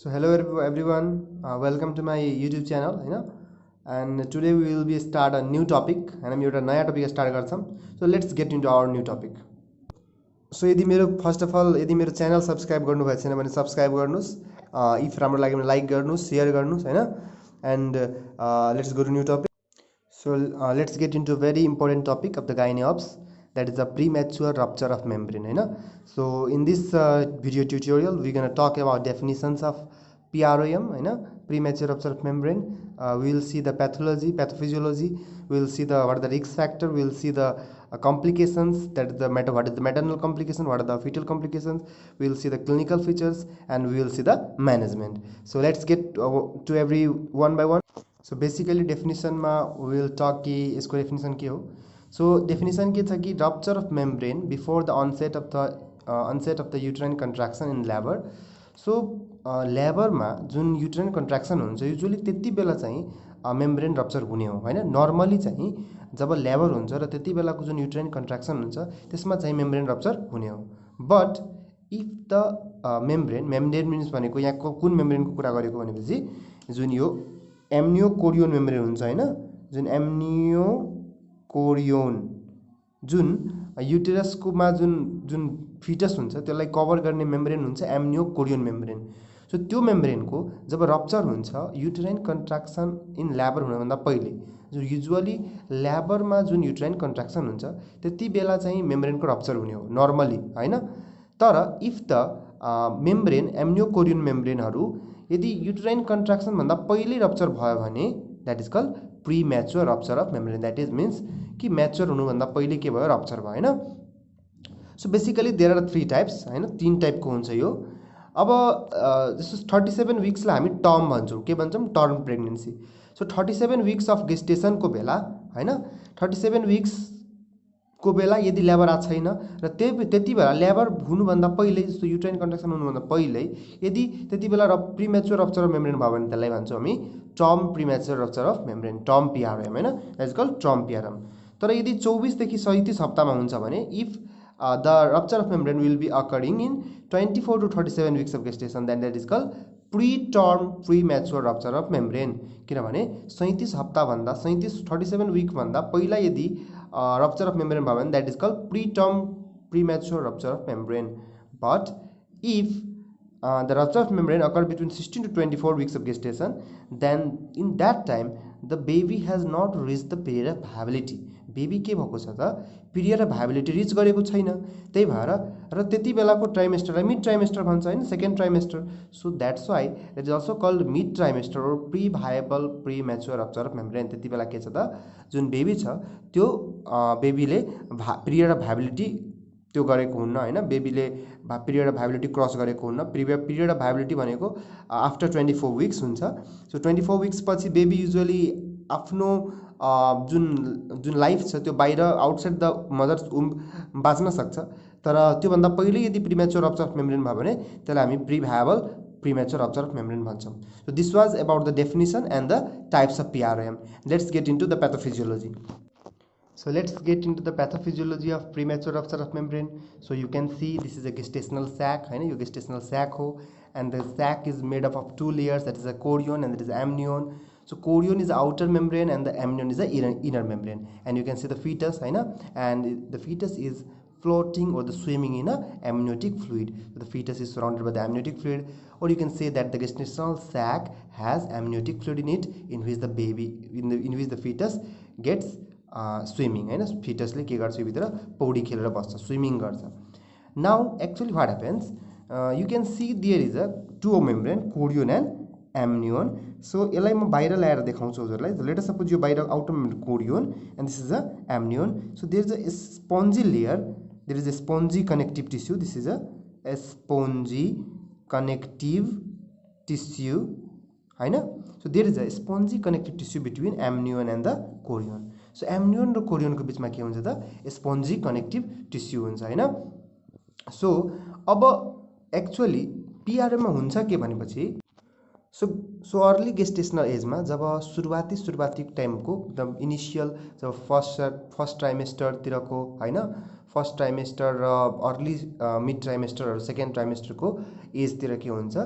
So hello everyone, welcome to my YouTube channel, and today we will be start a new topic, and I'm एउटा नयाँ topic start गर्छौं. So let's get into our new topic. So यदि मेरो first of all यदि मेरो channel subscribe गर्नु भएको छैन भने सब्स्क्राइब गर्नुस्, इफ राम्रो लाग्यो भने लाइक गर्नुस्, शेयर गर्नुस्, हैन. And let's go to new topic. So let's get into a very important topic of the gynae ops, that is the premature rupture of membrane, So in this video tutorial we're going to talk about definitions of PROM, premature rupture of membrane. We will see the pathology, pathophysiology. We will see the what are the risk factor. We will see the complications, that is the what is the maternal complication, what are the fetal complications. We will see the clinical features, and we will see the management. So let's get to every one by one. So basically definition ma we will talk कि इसको definition के हो. So definition के छ कि rupture of membrane before the onset of the uterine contraction in labor. So labor मा जुन uterine contraction हुन्छ usually त्यति बेला चाहिँ membrane rupture हुने हो, हैन. normally चाहिँ जब labor हुन्छ र त्यति बेलाको जुन uterine contraction हुन्छ त्यसमा चाहिँ membrane rupture हुने हो. But if the membrane means भनेको यहाँ कुन membrane को कुरा गरेको भनेपछि जुन यो amniochorion membrane हुन्छ, हैन. जुन amniochorion जुन युटेरस को मा जुन फिटस हुन्छ त्यसलाई कभर गर्ने मेम्ब्रेन हुन्छ amniochorion membrane. सो त्यो मेम्ब्रेन को जब रप्चर हुन्छ युटेराइन कन्ट्राक्सन इन लेबर हुन भन्दा पहिले, जो युजुअली लेबर मा जुन युटेराइन कन्ट्राक्सन हुन्छ त्यति बेला चाहिँ मेम्ब्रेन को रप्चर हुने हो नर्मली, हैन. तर if the membrane amniochorion membrane हरु यदि युटेराइन कन्ट्राक्सन भन्दा पहिले रप्चर भयो भने that is called premature rupture of membrane. That is means कि मैच्योर हुनु भन्दा पहिले के भयो रप्चर भयो, हैन. So basically there are three types, हैन. तीन टाइप को हुन्छ यो. अब जस्तो 37 वीक्स लाई हामी टर्म भन्छौं. के भन्छौं? Term pregnancy. So 37 weeks of gestation को बेला, हैन, 37 वीक्स को बेला यदि लेबर आ छैन र त्यति बेला लेबर हुनु भन्दा पहिले जस्तो युटेराइन कन्ट्राक्सन हुनु भन्दा पहिले यदि त्यति बेला प्रीमैच्योर रप्चर अफ मेम्ब्रेन भयो भने त्यसलाई भन्छौं हामी term premature rupture of membrane, term PRM, हैन. That is called term PRM. तर यदि 24 देखि 37 हप्तामा हुन्छ भने if the rupture of membrane will be occurring in 24 to 37 weeks of gestation, then that is called preterm premature rupture of membrane. किनभने 37 हप्ता भन्दा 37 वीक भन्दा पहिला यदि rupture of membrane भयो भने that is called preterm premature rupture of membrane. But if the rupture of membrane occur between 16 to 24 weeks of gestation, then in that time the baby has not reached the period of viability. Baby के भएको छ त period of viability rich गरेको छैन. त्यही भएर र त्यति बेलाको ट्राइमेस्टरलाई मिड ट्राइमेस्टर भन्छ, हैन, second trimester. So that's why it is also called mid trimester or pre viable premature rupture of membrane. त्यति बेला के छ त जुन बेबी छ त्यो बेबीले पिरियड अफ भाइबिलिटी त्यो गरेको हुन्न, हैन. बेबीले पिरियड अफ भाइबिलिटी क्रस गरेको हुन्न. पिरियड अफ भाइबिलिटी भनेको आफ्टर 24 वीक्स हुन्छ. सो 24 वीक्स पछि बेबी युजुअली आफ्नो जुन लाइफ छ त्यो बाहिर आउटसाइड द मदर्स वुम्ब बाँच्न सक्छ. तर त्यो भन्दा पहिले यदि प्रीमैच्योर रप्चर अफ मेम्ब्रेन भयो भने त्यसलाई हामी pre viable premature rupture of membrane भन्छौं. So this was about the definition and the types of PRM. Let's get into the pathophysiology. So let's get into the pathophysiology of premature rupture of membrane. So you can see this is a gestational sac, हैन. यो gestational sac हो, and the sac is made up of two layers, that is a chorion and that is amnion. So chorion is the outer membrane and the amnion is the inner membrane, and you can see the fetus, हैन, and the fetus is floating or the swimming in a amniotic fluid. So the fetus is surrounded by the amniotic fluid, or you can say that the gestational sac has amniotic fluid in it, in which the baby in which the fetus gets swimming, हैन. fetusले के गर्छ भित्र पौडी खेलेर बस्छ, swimming गर्छ. Now actually what happens, you can see there is a two membrane, chorion and amnion. So यसलाई म बाहिर ल्याएर देखाउँछु हजुरलाई. लेट अस सपोज यो बाहिर outer membrane chorion and this is a amnion. So there is a spongy layer, there is a spongy connective tissue. This is a spongy connective tissue, हैन. So there is a spongy connective tissue between amnion and the chorion. So amnion र chorion को बीचमा के हुन्छ त spongy connective tissue हुन्छ, हैन. So अब एक्चुअली PRM मा हुन्छ के भनेपछि सो अर्ली गेस्टेशनल एजमा जब सुरुवाती टाइमको एकदम इनिशियल जब फर्स्ट ट्राइमेस्टर तिरको, हैन, फर्स्ट ट्राइमेस्टर र अर्ली मिड ट्राइमेस्टर सेकेन्ड ट्राइमेस्टरको एजतिर के हुन्छ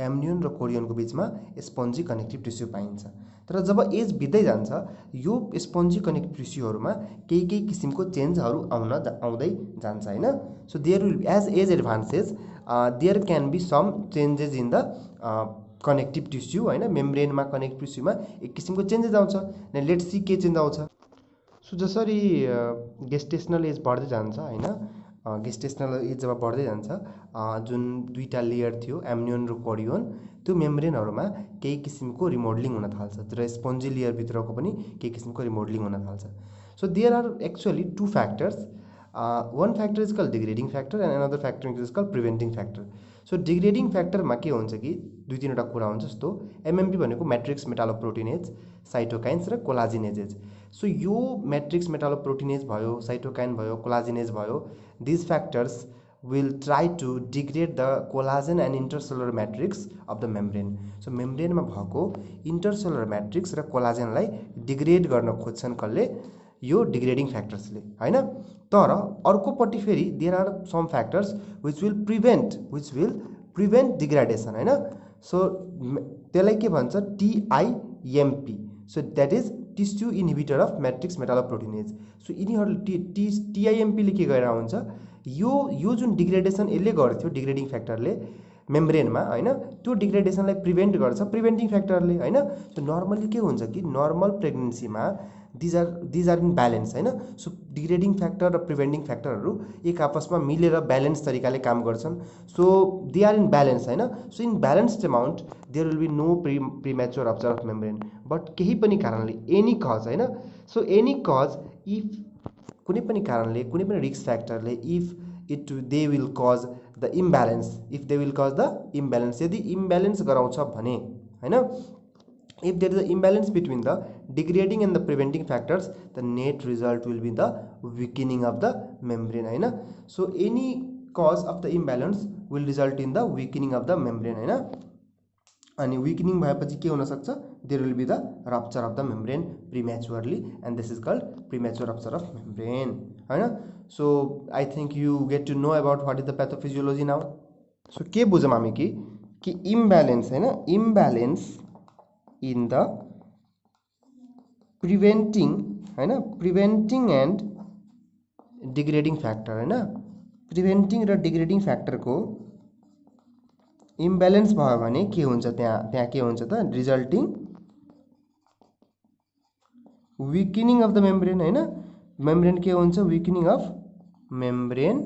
एम्नियोन र कोरियोनको बिचमा स्पन्जी कनेक्टिभ टिस्यु पाइन्छ। तर जब एज बित्दै जान्छ यो स्पन्जी कनेक्टिभ टिस्युहरूमा केही किसिमको चेन्जहरू आउँदै जान्छ हैन। So there will as as advances there can be some changes in the connective tissue हैन। मेम्ब्रेनमा कनेक्टिभ टिस्युमा एक किसिमको चेन्जेस आउँछ। लेट्स सी के चेन्ज आउँछ। सो जसरी गेस्टेसनल एज बढ्दै जान्छ हैन, गेस्टेसनल एज जब बढ्दै जान्छ जुन दुईटा लेयर थियो एम्नियोन र कोरियोन त्यो मेम्ब्रेनहरूमा केही किसिमको रिमोडलिङ हुन थाल्छ। तर स्पन्जी लेयर भित्रको पनि केही किसिमको रिमोडलिङ हुन थाल्छ। So there are actually two factors. one factor is called degrading factor and another factor is called preventing factor. So degrading factor मा के हुन्छ कि दुई तीनवटा कुरा हुन्छ। जस्तो एमएमपी भनेको मैट्रिक्स मेटालोप्रोटिनेज, साइटोकाइन्स र कोलाजिनेजेज। सो यो मैट्रिक्स मेटालोप्रोटिनेज भयो, साइटोकाइन भयो, कोलाजिनेज भयो, these factors will try to degrade the collagen and intercellular matrix of the membrane. So membrane मा भएको intercellular matrix र कोलाजेनलाई डिग्रेड गर्न खोज्छन् कसले यो डिग्रेडिङ फ्याक्टर्सले हैन। तर अर्कोपट्टि फेरि there are some factors which will prevent degradation हैन। सो त्यसलाई के भन्छ TIMP। So that is tissue inhibitor of matrix metalloproteinase. So यिनीहरूले TIMP ले के गरेर हुन्छ यो जुन डिग्रेडेसन यसले गर्थ्यो डिग्रेडिङ फ्याक्टरले मेम्ब्रेनमा हैन त्यो डिग्रेडेसनलाई प्रिभेन्ट गर्छ प्रिभेन्टिङ फ्याक्टरले हैन। सो नर्मली के हुन्छ कि नर्मल प्रेग्नेन्सीमा दिज आर इन ब्यालेन्स हैन। सो डिग्रेडिङ फ्याक्टर र प्रिभेन्टिङ फ्याक्टरहरू एक आपसमा मिलेर ब्यालेन्स तरिकाले काम गर्छन्। So they are in balance हैन। So in balanced amount there will be no premature rupture of membrane. But केही पनि कारणले एनी कज हैन। सो एनी कज इफ कुनै पनि कारणले कुनै पनि रिस्क फ्याक्टरले if they will cause the imbalance, if they will cause the imbalance, यदि इम्ब्यालेन्स गराउँछ भने हैन, if there is an imbalance between the degrading and the preventing factors, the net result will be the weakening of the membrane हैन। so any cause of the imbalance will result in the weakening of the membrane हैन। अनि weakening भएपछि के हुन सक्छ there will be the rupture of the membrane prematurely and this is called premature rupture of membrane हैन। so I think you get to know about what is the pathophysiology now. so के बुझौँ हामी कि imbalance हैन, imbalance in the preventing and degrading factor हैन। preventing र degrading factor को imbalance भयो भने के हुन्छ त्यहाँ के हुन्छ त resulting weakening of the membrane हैन। membrane के हुन्छ weakening of membrane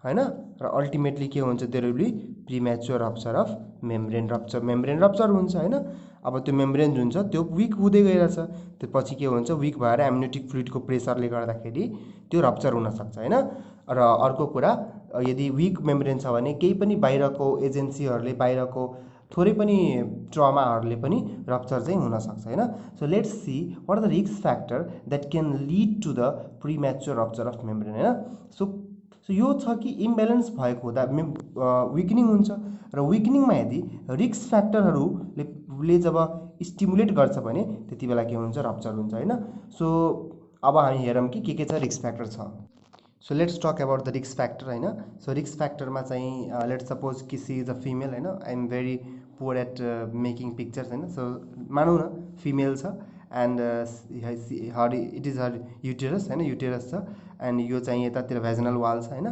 हैन र अल्टिमेटली के हुन्छ there will be premature rupture of membrane rupture हुन्छ हैन। अब त्यो मेम्ब्रेन जुन छ त्यो वीक हुँदै गइरहेछ, त्यसपछि के हुन्छ वीक भएर एम्नियोटिक फ्लुइडको प्रेसरले गर्दाखेरि त्यो रप्चर हुन सक्छ हैन। र अर्को कुरा यदि वीक मेम्ब्रेन छ भने केही पनि बाहिरको एजेन्सीहरूले बाहिरको थोरै पनि ट्रमाहरूले पनि रप्चर चाहिँ हुन सक्छ हैन। So let's see what are the risk factor that can lead to the premature rupture of membrane हैन। सो यो छ कि इम्ब्यालेन्स भएको हुँदा विकनिङ हुन्छ र विकनिङमा यदि रिस्क फ्याक्टरहरूले जब स्टिमुलेट गर्छ भने त्यति बेला के हुन्छ रप्चर हुन्छ हैन। सो अब हामी हेरौँ कि के छ रिस्क फ्याक्टर छ। So let's talk about the risk factor हैन। सो रिस्क फ्याक्टरमा चाहिँ लेट्स सपोज कि सी इज अ फिमेल हैन, I am very poor at making pictures हैन। सो मानौँ न फिमेल छ and it is her uterus हैन, युटेरस छ एन्ड यो चाहिँ यतातिर भेजिनल वाल छ हैन।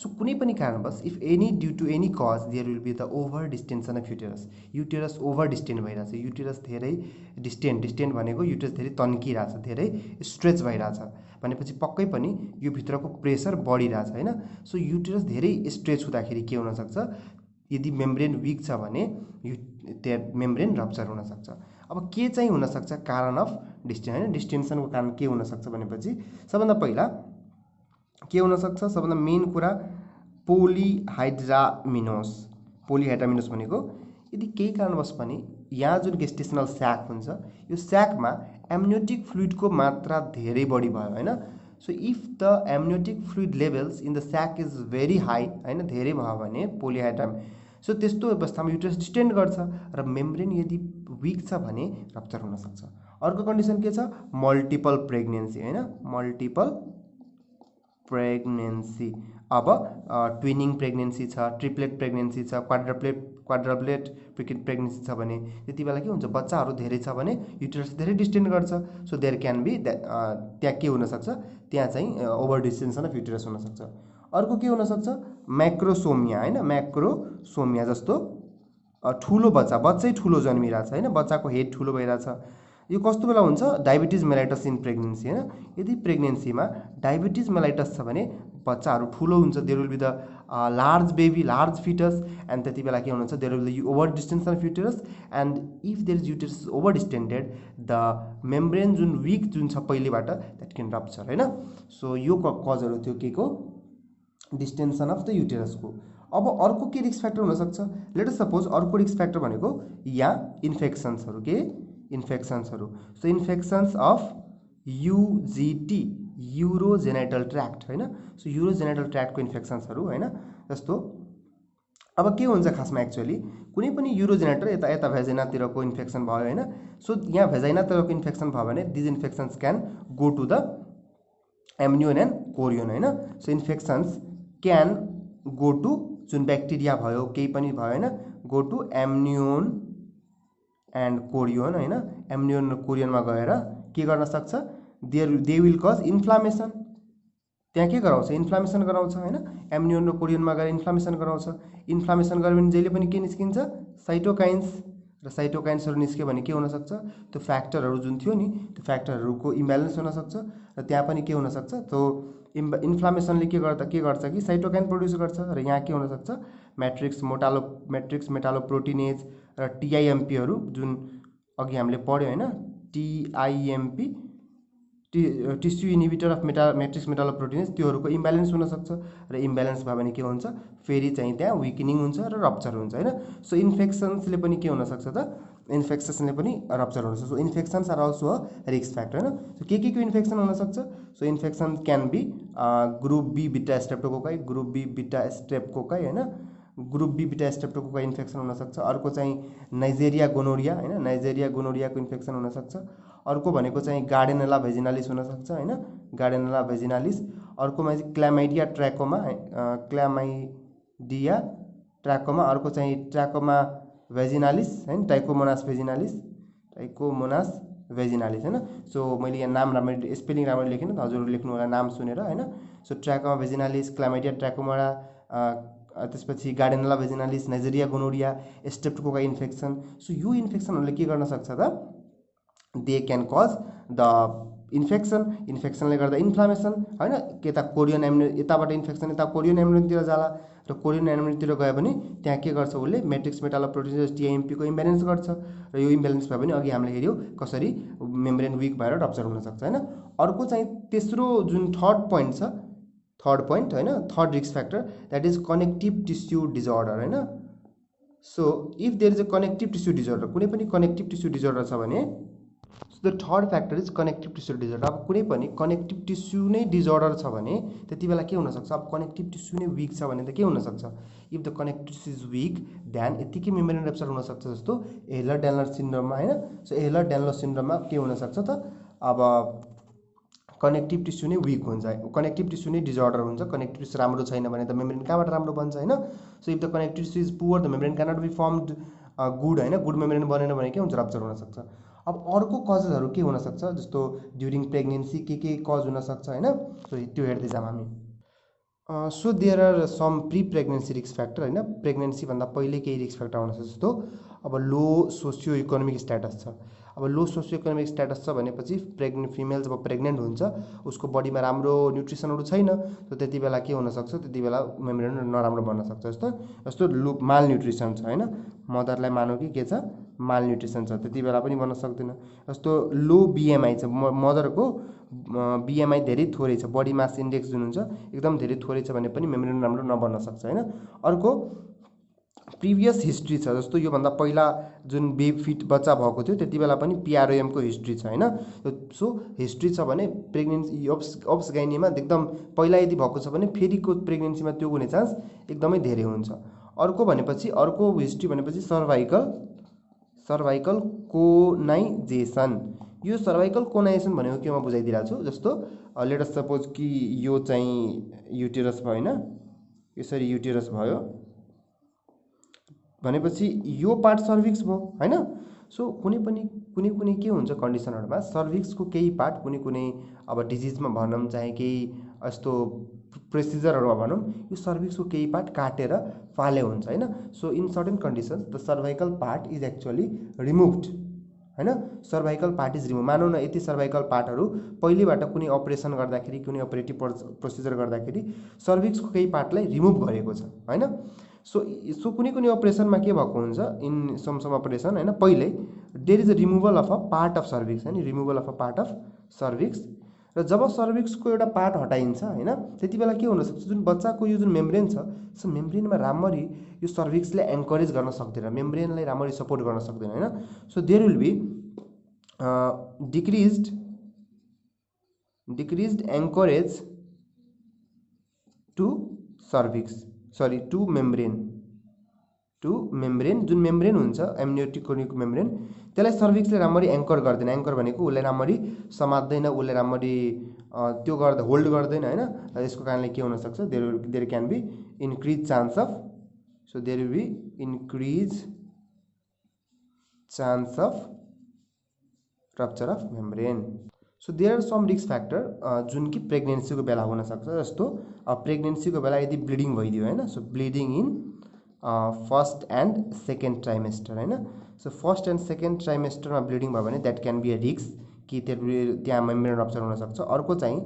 सो कुनै पनि कारणवश if any due to any cause there will be the over distension of uterus. Uterus over distend भइरहेछ, युटेरस धेरै डिस्टेन्ड भनेको युटेरस धेरै तन्किरहेछ, धेरै स्ट्रेच भइरहेछ भनेपछि पक्कै पनि यो भित्रको प्रेसर बढिरहेछ हैन। सो युटेरस धेरै स्ट्रेच हुँदाखेरि के हुन सक्छ यदि मेम्ब्रेन विक छ भने त्यो मेम्ब्रेन रप्चर हुन सक्छ। अब के चाहिँ हुन सक्छ कारण अफ डिस्टेन्सन हैन, डिस्टेन्सनको कारण के हुन सक्छ भनेपछि सबभन्दा पहिला के हुन सक्छ सबभन्दा मेन कुरा पोलिहाइड्रामिनोस भनेको यदि केही कारणवश पनि यहाँ जुन गेस्टेसनल स्याक हुन्छ यो स्याकमा एम्नियोटिक फ्लुइडको मात्रा धेरै बढी भयो हैन। So if the amniotic fluid levels in the sac is very high हैन, धेरै भयो भने पोलिहाइड्राम, सो त्यस्तो अवस्थामा युटेरस डिस्टेन्ड गर्छ र मेम्ब्रेन यदि विक छ भने रप्चर हुन सक्छ। अर्को कन्डिसन के छ मल्टिपल प्रेग्नेन्सी हैन, मल्टिपल प्रेग्नेन्सी। अब ट्विनिङ प्रेग्नेन्सी छ, ट्रिप्लेट प्रेग्नेन्सी छ, क्वाड्रप्लेट प्रेग्नेन्सी छ भने त्यति बेला के हुन्छ, बच्चाहरू धेरै छ भने युटेरस धेरै डिस्टेन्ड गर्छ। सो देयर क्यान बी त्यहाँ के हुनसक्छ, त्यहाँ चाहिँ ओभर डिस्टेन्सन अफ युटेरस हुनसक्छ। अर्को के हुनसक्छ, म्याक्रोसोमिया होइन, म्याक्रोसोमिया जस्तो ठुलो बच्चै ठुलो जन्मिरहेछ होइन, बच्चाको हेड ठुलो भइरहेछ। यो कस्तो बेला हुन्छ, डायबिटिज मेलाइटस इन प्रेग्नेन्सी होइन। यदि प्रेग्नेन्सीमा डायबिटिज मेलाइटस छ भने बच्चाहरू ठुलो हुन्छ, there will be the large baby, large foetus, and त्यति बेला के हुनुहुन्छ, there will be over distension of uterus, and if there is uterus over distended the membrane जुन विक जुन छ पहिलेबाट द्याट क्यान रप्चर होइन। सो यो कजहरू थियो के को, डिस्टेन्सन अफ द युटेरसको। अब अर्को के रिस्क फ्याक्टर हुनसक्छ, लेट अस सपोज अर्को रिस्क फ्याक्टर भनेको यहाँ इन्फेक्सन्सहरू, के इन्फेक्सन्सहरू। सो इन्फेक्सन्स अफ युजिटी, युरोजेनाइटल ट्र्याक्ट होइन। सो युरोजेनाइटल ट्र्याक्टको इन्फेक्सन्सहरू होइन, जस्तो अब के हुन्छ खासमा एक्चुअली कुनै पनि युरोजेनाइटल यता भेजाइनातिरको इन्फेक्सन भयो होइन। सो यहाँ भेजाइनातिरको इन्फेक्सन भयो भने these infections can go to the amnion and chorion होइन। So infections can go to जुन ब्याक्टेरिया भयो केही पनि भयो होइन, go to amnion and chorion होइन। एम्नियोन र कोरियोनमा गएर के गर्न सक्छ, दे विल कज इन्फ्लामेसन, त्यहाँ के गराउँछ, इन्फ्लामेसन गराउँछ होइन। एम्नियोन र कोरियोनमा गएर इन्फ्लामेसन गराउँछ। इन्फ्लामेसन गऱ्यो भने जहिले पनि के निस्किन्छ, साइटोकाइन्स, र साइटोकाइन्सहरू निस्क्यो भने के हुनसक्छ, त्यो फ्याक्टरहरू जुन थियो नि त्यो फ्याक्टरहरूको इम्ब्यालेन्स हुनसक्छ, र त्यहाँ पनि के हुनसक्छ, त्यो इन्फ्लामेसनले के गर्छ कि साइटोकाइन प्रड्युस गर्छ, र यहाँ के हुनसक्छ, म्याट्रिक्स मेटालोप्रोटिनेज र टिआइएमपीहरू जुन अघि हामीले पढ्यो होइन, टिआइएमपी टिस्यु इन्हिबिटर अफ म्याट्रिक्स मेटालोप्रोटिनेज, त्योहरूको इम्ब्यालेन्स हुनसक्छ, र इम्ब्यालेन्स भयो भने के हुन्छ, फेरि चाहिँ त्यहाँ विकनिङ हुन्छ र रप्चर हुन्छ होइन। सो इन्फेक्सन्सले पनि के हुनसक्छ त, इन्फेक्सन्सले पनि रप्चर हुनसक्छ। So infections are also a risk factor होइन। सो के को इन्फेक्सन हुनसक्छ, so infection can be group B beta streptococci, group B beta streptococci होइन, group B beta streptococci infection हुनसक्छ। अर्को चाहिँ नाइजेरिया गोनोरिया होइन, नाइजेरिया गोनोरियाको इन्फेक्सन हुनसक्छ। अर्को भनेको चाहिँ गार्डेनेला भेजिनालिस हुनसक्छ होइन, गार्डेनेला भेजिनालिस। अर्कोमा चाहिँ क्ल्यामाइडिया ट्र्याकोमा, क्ल्यामाइडिया ट्र्याकोमा। अर्को चाहिँ ट्र्याकोमा भेजिनालिस होइन, टाइकोमोनास भेजिनालिस, टाइकोमोनास भेजिनालिस होइन। सो मैले यहाँ नाम राम्ररी स्पेलिङ राम्ररी लेखेन, हजुरहरू लेख्नु होला नाम सुनेर होइन। सो ट्र्याकोमा भेजिनालिस, क्ल्यामाइडिया ट्र्याकोमा, त्यसपछि gardnerella vaginalis, neisseria gonorrhoea, streptococci infection. So यो इन्फेक्सनहरूले के गर्न सक्छ त, they can cause the infection, इन्फेक्सनले गर्दा इन्फ्लामेसन होइन। यता कोरियन एम्नियोन, यताबाट इन्फेक्सन यता कोरियन एम्नियोनतिर जाला, र कोरियन एम्नियोनतिर गयो भने त्यहाँ के गर्छ, उसले म्याट्रिक्स मेटालोप्रोटिनेज टिआइएमपीको इम्ब्यालेन्स गर्छ, र यो इम्ब्यालेन्स भयो भने अघि हामीले हेऱ्यौँ कसरी मेम्ब्रेन विक भएर रप्चर हुनसक्छ होइन। अर्को चाहिँ तेस्रो जुन थर्ड पोइन्ट होइन, third risk factor that is connective tissue disorder होइन। So if there is a connective tissue disorder, कुनै पनि कनेक्टिभ टिस्यु डिजअर्डर छ भने, so the third factor is connective tissue disorder. अब कुनै पनि कनेक्टिभ टिस्यु नै डिजअर्डर छ भने त्यति बेला के हुनसक्छ, अब कनेक्टिभ टिस्यु नै विक छ भने त के हुनसक्छ, if the connective tissue is weak then यत्तिकै मेम्ब्रेन रप्चर हुनसक्छ, जस्तो एहलर ड्यानलर सिन्ड्रोममा होइन। सो एहलर ड्यानलर सिन्ड्रोममा के हुनसक्छ त, अब कनेक्टिभ टिस्यु नै विक हुन्छ, कनेक्टिभ टिस्यु नै डिजअर्डर हुन्छ। कनेक्टिभ टिस्यु राम्रो छैन भने त मेम्ब्रेन कहाँबाट राम्रो बन्छ होइन। So if the connective tissue is poor the membrane cannot be formed good होइन, गुड मेम्ब्रेन बनेन भने के हुन्छ, रप्चर हुनसक्छ। अब अर्को कजेसहरू के हुनसक्छ, जस्तो ड्युरिङ प्रेग्नेन्सी के कज हुनसक्छ होइन, सो त्यो हेर्दै जाऊँ हामी। So there are some pre pregnancy risk factor होइन, प्रेग्नेन्सीभन्दा पहिले केही रिस्क फ्याक्टर आउनसक्छ, जस्तो अब लो सोसियो इकोनोमिक स्ट्याटस छ। अब लो सोसियो इकोनोमिक स्ट्याटस छ भनेपछि फिमेल जब प्रेग्नेन्ट हुन्छ उसको बडीमा राम्रो न्युट्रिसनहरू छैन, त त्यति बेला के हुनसक्छ, त्यति बेला मेम्ब्रेन नराम्रो बन्न सक्छ। जस्तो माल न्युट्रिसन छ होइन, मदरलाई मानौँ कि के छ, माल न्युट्रिसन छ, त्यति बेला पनि बन्न सक्दैन। जस्तो लो बिएमआई छ, मदरको बिएमआई धेरै थोरै छ, बडी मास इन्डेक्स जुन हुन्छ एकदम धेरै थोरै छ भने पनि मेम्ब्रेन राम्रो नबन्न सक्छ होइन। अर्को प्रिभियस हिस्ट्री छ, जस्तो योभन्दा पहिला जुन फिट बच्चा भएको थियो त्यति बेला पनि पिआरओएमको हिस्ट्री छ होइन। सो हिस्ट्री छ भने प्रेग्नेन्सी अब्स गाइनीमा एकदम पहिला यदि भएको छ भने फेरिको प्रेग्नेन्सीमा त्यो हुने चान्स एकदमै धेरै हुन्छ। अर्को भनेपछि अर्को हिस्ट्री भनेपछि सर्भाइकल कोनाइजेसन, यो सर्भाइकल कोनाइजेसन भनेको के म बुझाइदिरहेको छु। जस्तो लेट अस सपोज कि यो चाहिँ युटेरस भयो हैन, यसरी युटेरस भयो भनेपछि यो पार्ट सर्भिक्स भयो हैन। सो कुनै कुनै के हुन्छ कन्डिसनहरुमा सर्भिक्सको केही पार्ट कुनै अब डिजिजमा भनौं चाहे केही यस्तो प्रोसिजरहरुमा भनौं यो सर्भिक्सको केही पार्ट काटेर फाले हुन्छ हैन। So in certain conditions the cervical part is actually removed हैन। सर्भाइकल पार्ट इज रिमुभ, मानौं न यति सर्भाइकल पार्टहरु पहिलेबाट कुनै अपरेसन गर्दाखेरि कुनै अपरेटिभ प्रोसिजर गर्दाखेरि सर्भिक्सको केही पार्टलाई रिमुभ गरेको छ हैन। सो कुनै अपरेसनमा के भएको हुन्छ इन सम अपरेसन हैन, पहिले there is a removal of a part of cervix हैन, removal of a part of cervix. र जब सर्भिक्सको एउटा पार्ट हटाइन्छ हैन त्यतिबेला के हुन सक्छ जुन बच्चाको यो जुन मेम्ब्रेन छ सो मेम्ब्रेनमा राम्ररी यो सर्भिक्सले एन्करेज गर्न सक्दैन, मेम्ब्रेनलाई राम्ररी सपोर्ट गर्न सक्दैन हैन। So there will be decreased anchorage to cervix sorry to membrane जुन मेम्ब्रेन हुन्छ एम्नियोटिक कोनिक मेम्ब्रेन त्यसलाई सर्भिक्सले राम्ररी एङ्कर गर्दैन। एङ्कर भनेको उसले राम्ररी समात्दैन, उसले राम्ररी त्यो गर्दा होल्ड गर्दैन हैन। यसको कारणले के हुन सक्छ there can be increase chance of there will be increase chance of rupture of membrane. So there are some risk factor जुन कि प्रेग्नेन्सीको बेला हुन सक्छ। जस्तो प्रेग्नेन्सीको बेला यदि ब्लिडिङ भइदियो हैन, so bleeding in first and second trimester हैन। सो फर्स्ट एन्ड सेकेन्ड ट्राइमेस्टरमा ब्लिडिङ भयो भने that can be a risk कि त्यहाँ मेम्ब्रेन रप्चर हुन सक्छ। अर्को चाहिँ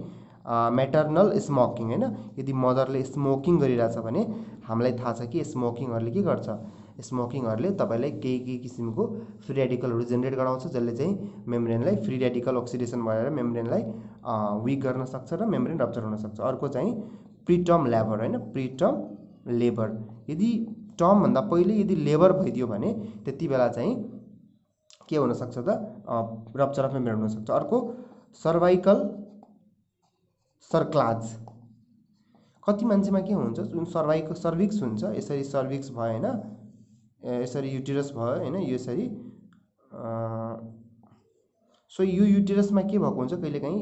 म्याटर्नल स्मोकिङ हैन, यदि मदरले स्मोकिङ गरिरहेछ भने हामीलाई थाहा छ कि स्मोकिङहरुले के गर्छ, स्मोकिङहरुले तपाईलाई केही किसिमको फ्री रेडिकलहरु जेनेरेट गराउँछ जसले चाहिँ मेम्ब्रेनलाई फ्री रेडिकल अक्सिडेसन भएर मेम्ब्रेनलाई विक गर्न सक्छ र मेम्ब्रेन रप्चर हुन सक्छ। अर्को चाहिँ प्रिटर्म लेबर हैन, प्रिटर्म लेबर, यदि टर्म भन्दा पहिले यदि लेबर भइदियो भने त्यति बेला चाहिँ के हुन सक्छ त रप्चर अफ मेम्ब्रेन हुन सक्छ। अर्को सर्भाइकल सर्क्लाज, कति मान्छेमा के हुन्छ जुन सर्भिक्स हुन्छ यसरी सर्भिक्स भयो हैन, यसरी युटेरस भयो हैन, यसरी सो यो युटेरसमा के भएको हुन्छ कहिलेकाहीँ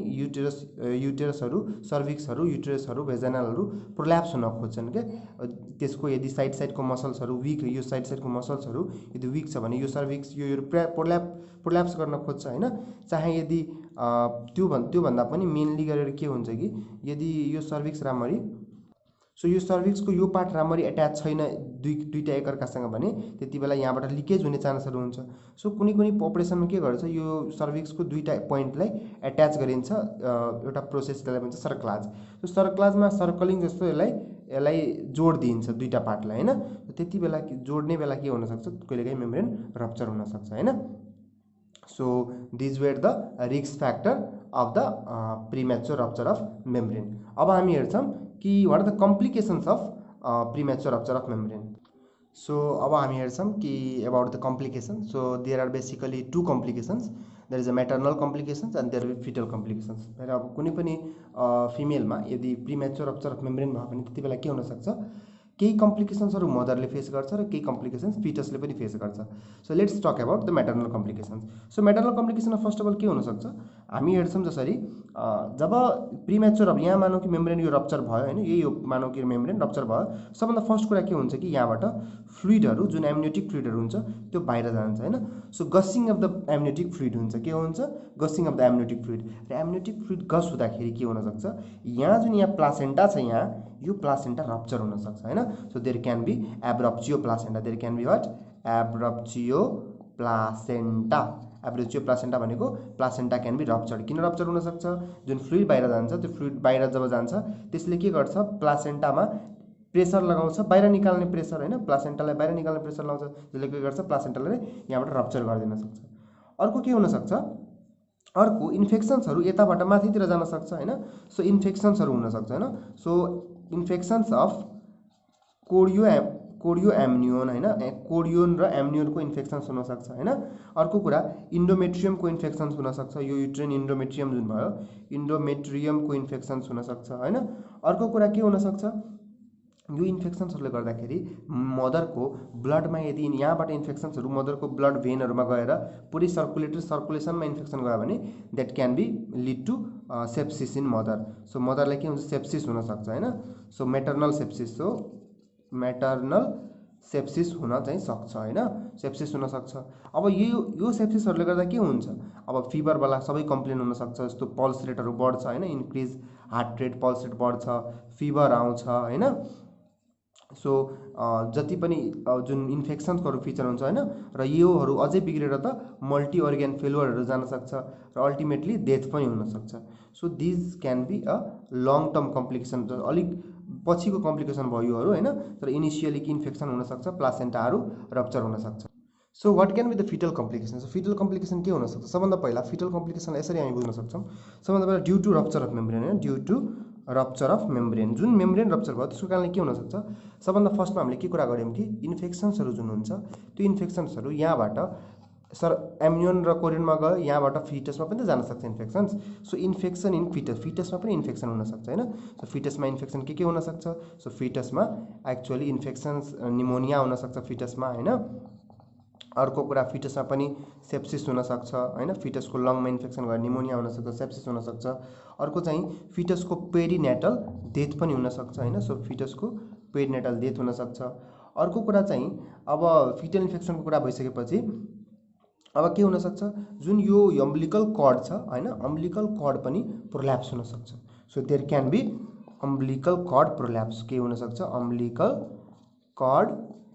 युटेरसहरु सर्भिक्सहरु युटेरसहरु भेजाइनलहरु प्रोल्याप्स हुन खोज्छन् के। त्यसको यदि साइडको मसल्सहरु विक, यो साइडको मसल्सहरु यदि विक छ भने यो सर्भिक्स यो प्रोल्याप्स गर्न खोज्छ हैन। चाहे यदि त्यो भन्दा पनि मेनली गरेर के हुन्छ कि यदि यो सर्भिक्स राम्ररी सो यो सर्भिक्सको यो पार्ट राम्ररी एट्याच छैन दुईटा एकअर्कासँग भने त्यति बेला यहाँबाट लिकेज हुने चान्सहरु हुन्छ। सो कुनै अपरेसनमा के गर्छ यो सर्भिक्सको दुईटा पोइन्टलाई एट्याच गरिन्छ एउटा प्रोसेस त्यसलाई भन्छ सर्क्लाज। सो सर्क्लाजमा सर्कलिङ जस्तो यसलाई जोड दिइन्छ दुईटा पार्टलाई हैन। त्यति बेला जोड्ने बेला के हुन सक्छ कहिलेकाहीँ मेम्ब्रेन रप्चर हुन सक्छ हैन। So this were the risk factor of the premature rupture of membrane. अब हामी हेर्छौं कि what are the complications of premature rupture of membrane. So अब हामी हेर्छौं कि about the complication. So there are basically two complications, there is a maternal complications and there will be foetal complications. र अब कुनै पनि फिमेलमा यदि प्रीमेच्योर रप्चर अफ मेम्ब्रेन भयो भने त्यति बेला के हुन सक्छ केही कम्प्लिकेशन्सहरु मदरले फेस गर्छ र केही कम्प्लिकेशन्स फिटसले पनि फेस गर्छ। So let's talk about the maternal complications. So maternal complication first of all के हुन सक्छ हामी हेर्छौं जसरी जब प्रीमेच्योर अब यहाँ मानौं कि मेम्ब्रेन यो रप्चर भयो हैन, यही हो मानौं कि मेम्ब्रेन रप्चर भयो। सबभन्दा फर्स्ट कुरा के हुन्छ कि यहाँबाट फ्लुइडहरु जुन एम्नियोटिक फ्लुइडहरु हुन्छ त्यो बाहिर जान्छ हैन। So gushing of the amniotic fluid हुन्छ, के हुन्छ gushing of the amniotic fluid. र एम्नियोटिक फ्लुइड गस हुँदाखेरि के हुन सक्छ यहाँ जुन यहाँ प्लासेन्टा छ यहाँ यो प्लासेन्टा रप्चर हुन सक्छ हैन। So there can be abruptio placenta, there can be what abruptio placenta. Abruptio placenta भनेको प्लासेन्टा क्यान बी रप्चर्ड। किन रप्चर हुन सक्छ जुन फ्लुइड बाहिर जान्छ त्यो फ्लुइड बाहिर जब जान्छ त्यसले के गर्छ प्लासेन्टामा प्रेसर लगाउँछ, बाहिर निकाल्ने प्रेसर हैन, प्लासेन्टालाई बाहिर निकाल्ने प्रेसर लगाउँछ जसले के गर्छ प्लासेन्टालाई यहाँबाट रप्चर गरिदिन सक्छ। अर्को के हुन सक्छ अर्को इन्फेक्सन्सहरु यताबाट माथितिर जान सक्छ हैन। सो इन्फेक्सन्सहरु हुन सक्छ हैन। सो इन्फेक्सन्स अफ कोरियो एम्नियोन हैन, कोरियोन र एम्नियोनको इन्फेक्सन्स हुन सक्छ हैन। अर्को कुरा इन्डोमेट्रियमको इन्फेक्सन्स हुन सक्छ, यो युट्रेन इन्डोमेट्रियम जुन भयो इन्डोमेट्रियमको इन्फेक्सन्स हुन सक्छ हैन। अर्को कुरा के हुन सक्छ यो इन्फेक्सन्सहरूले गर्दाखेरि मदरको ब्लडमा यदि यहाँबाट इन्फेक्सन्सहरू मदरको ब्लड भेनहरूमा गएर पुरै सर्कुलेसनमा इन्फेक्सन गयो भने that can be lead to sepsis in mother. So मदरलाई के हुन्छ, सेप्सिस हुनसक्छ होइन। So maternal sepsis, so maternal sepsis हुन चाहिँ सक्छ होइन, सेप्सिस हुनसक्छ। अब यो सेप्सिसहरूले गर्दा के हुन्छ, अब फिभरवाला सबै कम्प्लेन हुनसक्छ, जस्तो पल्स रेटहरू बढ्छ होइन, increase heart rate, pulse rate बढ्छ, फिभर आउँछ होइन। सो जति पनि जुन इन्फेक्सन्सहरू फिचर हुन्छ होइन, र योहरू अझै बिग्रेर त मल्टी अर्ग्यान फेलुअरहरू जान सक्छ र अल्टिमेटली डेथ पनि हुनसक्छ। So these can be a long term complication, अलिक पछिको कम्प्लिकेसन भयो योहरू होइन, तर इनिसियली कि इन्फेक्सन हुनसक्छ, प्लासेन्टाहरू रप्चर हुनसक्छ। So what can be the foetal complication? So foetal complication के हुनसक्छ? सबभन्दा पहिला फिटल कम्प्लिकेसनलाई यसरी हामी बुझ्न सक्छौँ। सबभन्दा पहिला due to rupture of membrane होइन, due to rupture of membrane, जुन मेम्ब्रेन रप्चर भयो त्यसको कारणले के हुनसक्छ? सबभन्दा फर्स्टमा हामीले के कुरा गऱ्यौँ कि इन्फेक्सन्सहरू जुन हुन्छ त्यो इन्फेक्सन्सहरू यहाँबाट एम्नियोन र कोरियनमा गयो, यहाँबाट फिटसमा पनि त जान सक्छ इन्फेक्सन्स। सो इन्फेक्सन इन फिटसमा पनि इन्फेक्सन हुनसक्छ होइन। सो फिटसमा इन्फेक्सन के हुनसक्छ? सो फिटसमा एक्चुअली इन्फेक्सन्स निमोनिया हुनसक्छ फिटसमा होइन। अर्को कुरा फिटसमा पनि सेप्सिस हुनसक्छ होइन, फिटसको लङमा इन्फेक्सन गएर निमोनिया हुनसक्छ, सेप्सिस हुनसक्छ। अर्को चाहिँ फिटसको पेरिनेटल डेथ पनि हुनसक्छ होइन। सो फिटसको पेरिनेटल डेथ हुनसक्छ। अर्को कुरा चाहिँ अब फिटल इन्फेक्सनको कुरा भइसकेपछि अब के हुनसक्छ, जुन यो अम्बिलिकल कर्ड छ होइन, अम्बिलिकल कर्ड पनि प्रोल्याप्स हुनसक्छ। So there can be umbilical cord prolapse, के हुनसक्छ, अम्बिलिकल कर्ड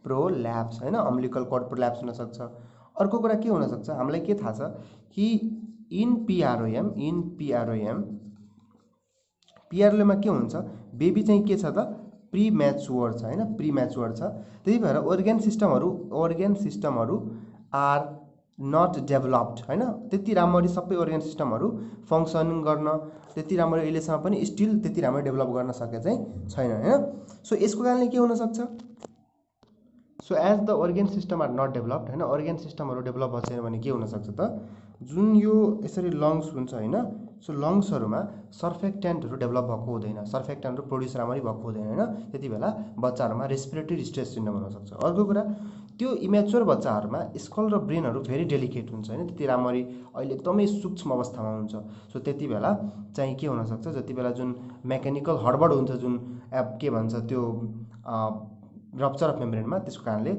प्रोल्याप्स होइन, अम्बिलिकल कर्ड प्रोल्याप्स हुनसक्छ। अर्को कुरा के हुनसक्छ, हामीलाई के थाहा छ कि इन पिआरओएममा के हुन्छ, बेबी चाहिँ के छ त, प्रिम्याचुअर छ होइन, प्रिम्याचुअर छ। त्यही भएर अर्ग्यान सिस्टमहरू आर नट डेभलप्ड होइन, त्यति राम्ररी सबै अर्ग्यान सिस्टमहरू फङ्सनिङ गर्न त्यति राम्ररी अहिलेसम्म पनि स्टिल त्यति राम्ररी डेभलप गर्न सके चाहिँ छैन होइन। सो यसको कारणले के हुनसक्छ, so as the organ system are not developed होइन, अर्ग्यान सिस्टमहरू डेभलप भएको छैन भने के हुनसक्छ त, जुन यो यसरी लङ्स हुन्छ होइन, सो लङ्सहरूमा सर्फेक्ट्यान्टहरू डेभलप भएको हुँदैन, सर्फेक्ट्यान्टहरू प्रोड्युस राम्ररी भएको हुँदैन होइन। त्यति बेला बच्चाहरूमा रेस्पिरेटरी डिस्ट्रेस सिन्ड्रोम हुनसक्छ। अर्को कुरा, त्यो इमेच्योर बच्चाहरूमा स्कल र ब्रेनहरू भेरी डेलिकेट हुन्छ होइन, त्यति राम्ररी अहिले एकदमै सूक्ष्म अवस्थामा हुन्छ। सो त्यति बेला चाहिँ के हुनसक्छ, जति बेला जुन मेकानिकल हडबड हुन्छ, जुन के भन्छ त्यो रप्चर अफ मेम्ब्रेनमा, त्यसको कारणले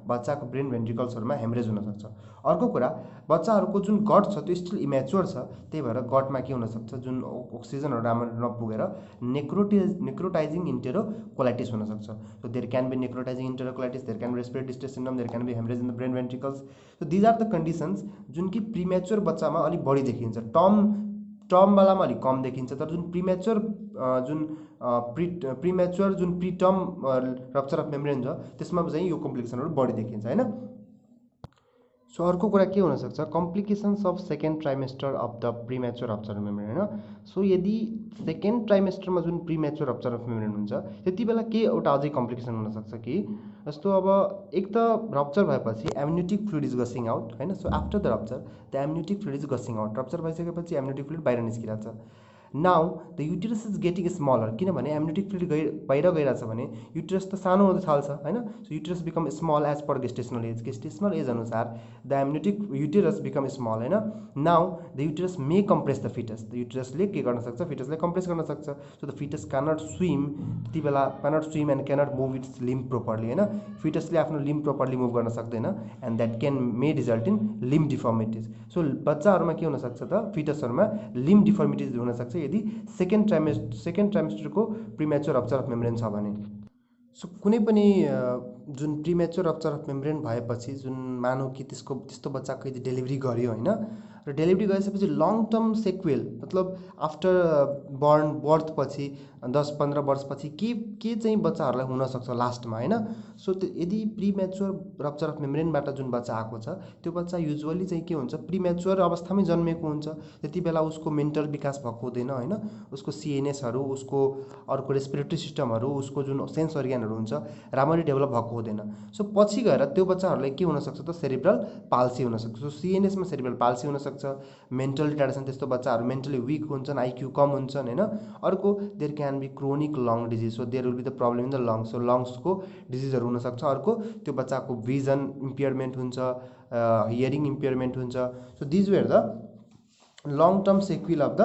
बच्चाको ब्रेन भेन्ट्रिकल्सहरूमा हेमरेज हुनसक्छ। अर्को कुरा, बच्चाहरूको जुन गट छ त्यो स्टिल इमेच्योर छ, त्यही भएर गटमा के हुनसक्छ, जुन अक्सिजनहरू राम्ररी नपुगेर नेक्रोटाइजिङ इन्टेरोकोलाइटिस हुनसक्छ। So there can be necrotising enterocolitis, there can be respiratory distress syndrome, there can be haemorrhage in the brain ventricles. So these are the conditions जुन कि प्रिमेच्योर बच्चामा अलिक बढी देखिन्छ, टर्मवालामा अलिक कम देखिन्छ, तर जुन प्रिमेच्योर जुन प्रिटर्म रप्चर अफ मेम्ब्रेन छ त्यसमा चाहिँ यो कम्प्लिकेसनहरू बढी देखिन्छ होइन। सो अर्को कुरा के हुनसक्छ, complications of second trimester of the premature rupture of membrane होइन। सो यदि सेकेन्ड ट्राइमेस्टरमा जुन प्रिमेच्योर रप्चर अफ मेम्ब्रेन हुन्छ त्यति बेला के एउटा अझै कम्प्लिकेसन हुनसक्छ कि, जस्तो अब एक त रप्चर भएपछि amniotic fluid is gushing out होइन। So after the rupture the amniotic fluid is gushing out, rupture भइसकेपछि एम्नियोटिक फ्लुइड बाहिर निस्किरहेछ। Now the uterus is getting smaller, किनभने एम्नियोटिक फ्लुइड बाहिर गइरहेछ भने युटेरस त सानो हुन थाल्छ होइन। So uterus become small as per gestational age अनुसार the amniotic uterus become small होइन। Now the uterus may compress the foetus, the युटेरसले के गर्न सक्छ, फिटसलाई कम्प्रेस गर्न सक्छ। So the foetus cannot swim, त्यति बेला cannot swim and cannot move its limb properly होइन, फिटसले आफ्नो लिम्ब प्रोपरली मुभ गर्न सक्दैन and that can may result in limb deformities. So बच्चाहरूमा के हुनसक्छ त, फिटसहरूमा लिम्ब डिफर्मिटिज हुनसक्छ यदि सेकेन्ड ट्राइमेस्टरको प्रिमेच्योर रप्चर अफ मेम्ब्रेन छ भने। सो कुनै पनि जुन प्रिमेच्योर रप्चर अफ मेम्ब्रेन भएपछि जुन मानौ कि त्यस्तो बच्चाको यदि डेलिभरी गर्यो होइन, र डेलिभरी गरिसकेपछि लङ टर्म सेक्वेल, मतलब आफ्टर बर्थपछि 10-15 वर्षपछि के चाहिँ बच्चाहरूलाई हुनसक्छ लास्टमा होइन। सो यदि प्रिमेच्योर रप्चर अफ मेम्ब्रेनबाट जुन बच्चा आएको छ त्यो बच्चा युजुअली चाहिँ के हुन्छ, प्रिमेच्योर अवस्थामै जन्मेको हुन्छ। त्यति बेला उसको मेन्टल विकास भएको हुँदैन होइन, उसको सिएनएसहरू, उसको अर्को रेस्पिरेटरी सिस्टमहरू, उसको जुन सेन्स अर्ग्यानहरू हुन्छ राम्ररी डेभलप भएको हुँदैन। सो पछि गएर त्यो बच्चाहरूलाई के हुनसक्छ त, सेरिब्रल पाल्सी हुनसक्छ। सो सिएनएसमा सेरिब्रल पाल्सी हुनसक्छ। मेन्टल रिटार्डेसन, त्यस्तो बच्चाहरू मेन्टली विक हुन्छन्, आइक्यू कम हुन्छन् होइन। अर्को there can be chronic lung disease, so there will be the problem in the lungs, so लङ्सको डिजिजहरू हुनसक्छ। अर्को त्यो बच्चाको भिजन इम्पेयरमेन्ट हुन्छ, हियरिङ इम्पेयरमेन्ट हुन्छ। So these were the long term sequelae of the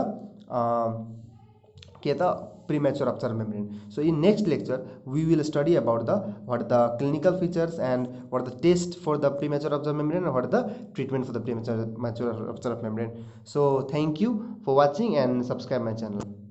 के त premature rupture membrane. So in next lecture we will study about what the clinical features and what the test for the premature rupture membrane and what the treatment for the premature rupture of membrane. So thank you for watching and subscribe my channel.